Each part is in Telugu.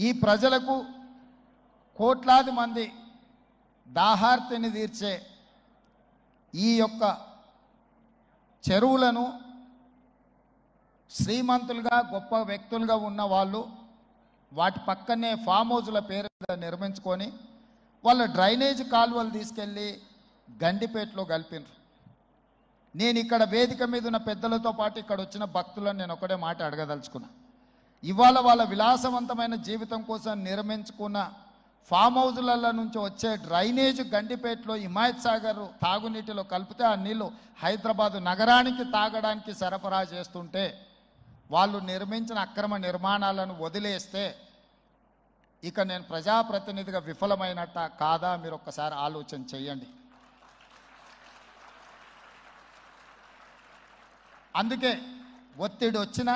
ఈ ప్రజలకు కోట్లాది మంది దాహార్తిని తీర్చే ఈ యొక్క చెరువులను శ్రీమంతులుగా గొప్ప వ్యక్తులుగా ఉన్న వాళ్ళు వాటి పక్కనే ఫామ్ హౌస్ల పేరు నిర్మించుకొని వాళ్ళ డ్రైనేజ్ కాలువలు తీసుకెళ్ళి గండిపేటలో కలిపినారు. నేను ఇక్కడ వేదిక మీద ఉన్న పెద్దలతో పాటు ఇక్కడ వచ్చిన భక్తులను నేను ఒకటే మాట అడగదలుచుకున్నా. ఇవాళ వాళ్ళ విలాసవంతమైన జీవితం కోసం నిర్మించుకున్న ఫామ్ హౌజుల నుంచి వచ్చే డ్రైనేజ్ గండిపేటలో హిమాయత్ సాగర్ తాగునీటిలో కలిపితే ఆ నీళ్లు హైదరాబాదు నగరానికి తాగడానికి సరఫరా చేస్తుంటే వాళ్ళు నిర్మించిన అక్రమ నిర్మాణాలను వదిలేస్తే ఇక నేను ప్రజాప్రతినిధిగా విఫలమైనట్ట కాదా మీరు ఒక్కసారి ఆలోచన చేయండి. అందుకే ఒత్తిడి వచ్చినా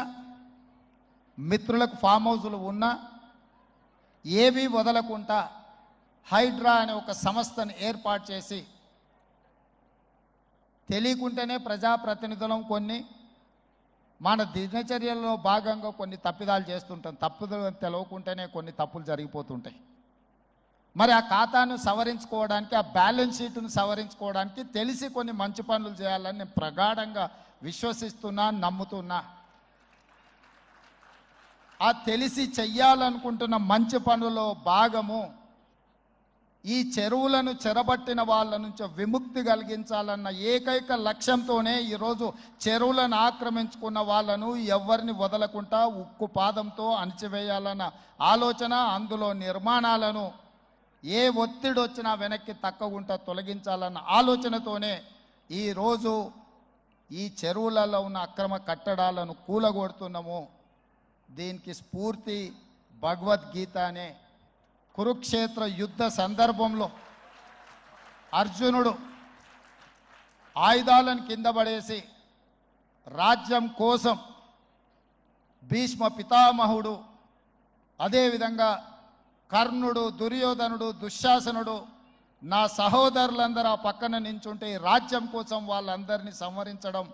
మిత్రులకు ఫామ్ హౌజులు ఉన్నా ఏవి వదలకుండా హైడ్రా అనే ఒక సంస్థను ఏర్పాటు చేసి తెలియకుంటేనే ప్రజాప్రతినిధులం కొన్ని మన దినచర్యల్లో భాగంగా కొన్ని తప్పిదాలు చేస్తుంటాం. తప్పులు తెలవకుంటేనే కొన్ని తప్పులు జరిగిపోతుంటాయి. మరి ఆ ఖాతాను సవరించుకోవడానికి ఆ బ్యాలెన్స్ షీట్ను సవరించుకోవడానికి తెలిసి కొన్ని మంచి పనులు చేయాలని నేను ప్రగాఢంగా విశ్వసిస్తున్నా, నమ్ముతున్నా. ఆ తెలిసి చెయ్యాలనుకుంటున్న మంచి పనులో భాగము ఈ చెరువులను చెరబట్టిన వాళ్ళ నుంచి విముక్తి కలిగించాలన్న ఏకైక లక్ష్యంతోనే ఈరోజు చెరువులను ఆక్రమించుకున్న వాళ్ళను ఎవరిని వదలకుండా ఉక్కు పాదంతో అణిచివేయాలన్న ఆలోచన, అందులో నిర్మాణాలను ఏ ఒత్తిడి వచ్చినా వెనక్కి తక్కకుండా తొలగించాలన్న ఆలోచనతోనే ఈరోజు ఈ చెరువులలో ఉన్న అక్రమ కట్టడాలను కూలగొడుతున్నాము. దీనికి స్ఫూర్తి భగవద్గీత అనే కురుక్షేత్ర యుద్ధ సందర్భంలో అర్జునుడు ఆయుధాలను కింద పడేసి రాజ్యం కోసం భీష్మ పితామహుడు, అదేవిధంగా కర్ణుడు, దుర్యోధనుడు, దుశ్శాసనుడు నా సహోదరులందరూ ఆ పక్కన నించుంటే ఈ రాజ్యం కోసం వాళ్ళందరినీ సంహరించడం,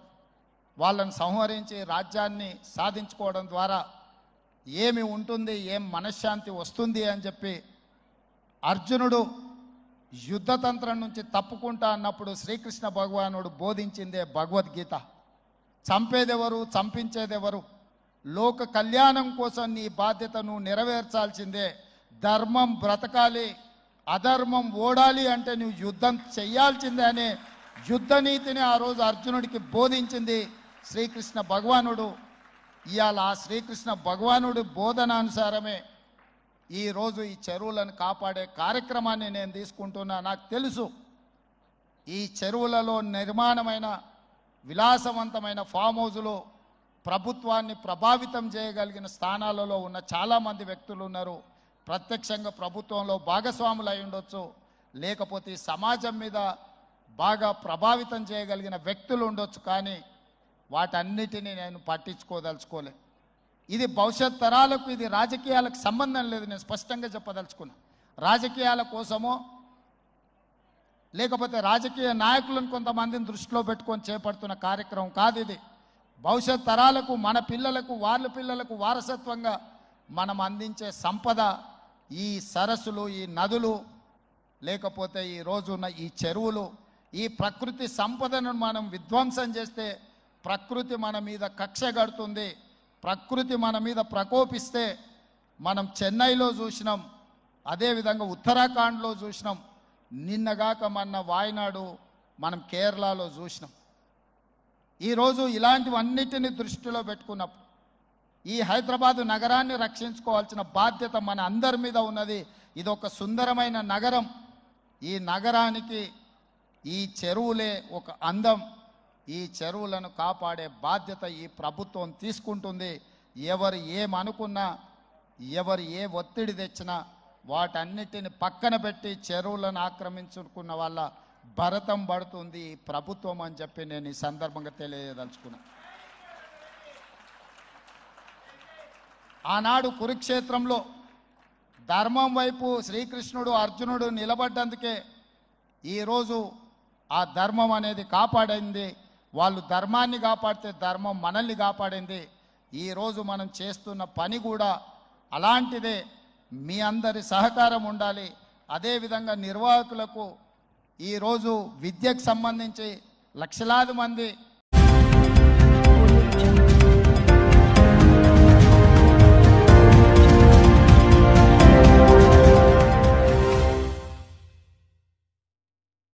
వాళ్ళని సంహరించి రాజ్యాన్ని సాధించుకోవడం ద్వారా ఏమి ఉంటుంది, ఏం మనశ్శాంతి వస్తుంది అని చెప్పి అర్జునుడు యుద్ధతంత్రం నుంచి తప్పుకుంటా అన్నప్పుడు శ్రీకృష్ణ భగవానుడు బోధించిందే భగవద్గీత. చంపేదెవరు, చంపించేదెవరు, లోక కళ్యాణం కోసం నీ బాధ్యతను నెరవేర్చాల్సిందే. ధర్మం బ్రతకాలి, అధర్మం ఓడాలి అంటే నువ్వు యుద్ధం చెయ్యాల్సిందే అనే యుద్ధ నీతిని ఆ రోజు అర్జునుడికి బోధించింది శ్రీకృష్ణ భగవానుడు. ఇవాళ ఆ శ్రీకృష్ణ భగవానుడి బోధనానుసారమే ఈరోజు ఈ చెరువులను కాపాడే కార్యక్రమాన్ని నేను తీసుకుంటున్నా. నాకు తెలుసు ఈ చెరువులలో నిర్మాణమైన విలాసవంతమైన ఫామ్ హౌజులు ప్రభుత్వాన్ని ప్రభావితం చేయగలిగిన స్థానాలలో ఉన్న చాలామంది వ్యక్తులు ఉన్నారు. ప్రత్యక్షంగా ప్రభుత్వంలో భాగస్వాములు అయి ఉండొచ్చు, లేకపోతే సమాజం మీద బాగా ప్రభావితం చేయగలిగిన వ్యక్తులు ఉండొచ్చు. కానీ వాటన్నిటినీ నేను పట్టించుకోదలుచుకోలే. ఇది భవిష్యత్ తరాలకు, ఇది రాజకీయాలకు సంబంధం లేదు. నేను స్పష్టంగా చెప్పదలుచుకున్నా. రాజకీయాల కోసమో లేకపోతే రాజకీయ నాయకులను కొంతమందిని దృష్టిలో పెట్టుకొని చేపడుతున్న కార్యక్రమం కాదు ఇది. భవిష్యత్ తరాలకు, మన పిల్లలకు, వాళ్ళ పిల్లలకు వారసత్వంగా మనం అందించే సంపద ఈ సరస్సులు, ఈ నదులు, లేకపోతే ఈ రోజున్న ఈ చెరువులు. ఈ ప్రకృతి సంపదను మనం విధ్వంసం చేస్తే ప్రకృతి మన మీద కక్ష కడుతుంది. ప్రకృతి మన మీద ప్రకోపిస్తే మనం చెన్నైలో చూసినాం, అదేవిధంగా ఉత్తరాఖండ్లో చూసినాం, నిన్నగాక మొన్న వాయనాడు మనం కేరళలో చూసినాం. ఈరోజు ఇలాంటివన్నిటిని దృష్టిలో పెట్టుకున్నప్పుడు ఈ హైదరాబాదు నగరాన్ని రక్షించుకోవాల్సిన బాధ్యత మన అందరి మీద ఉన్నది. ఇది ఒక సుందరమైన నగరం. ఈ నగరానికి ఈ చెరువులే ఒక అందం. ఈ చెరువులను కాపాడే బాధ్యత ఈ ప్రభుత్వం తీసుకుంటుంది. ఎవరు ఏమనుకున్నా, ఎవరు ఏ ఒత్తిడి తెచ్చినా వాటన్నిటిని పక్కన పెట్టి చెరువులను ఆక్రమించుకున్న వాళ్ళ భరతం పడుతుంది ఈ ప్రభుత్వం అని చెప్పి నేను ఈ సందర్భంగా తెలియదలుచుకున్నా. ఆనాడు కురుక్షేత్రంలో ధర్మం వైపు శ్రీకృష్ణుడు, అర్జునుడు నిలబడ్డందుకే ఈరోజు ఆ ధర్మం అనేది కాపాడింది. వాళ్ళు ధర్మాన్ని కాపాడితే ధర్మం మనల్ని కాపాడింది. ఈరోజు మనం చేస్తున్న పని కూడా అలాంటిదే. మీ అందరి సహకారం ఉండాలి. నిర్వాహకులకు ఈరోజు విద్యకు సంబంధించి లక్షలాది మంది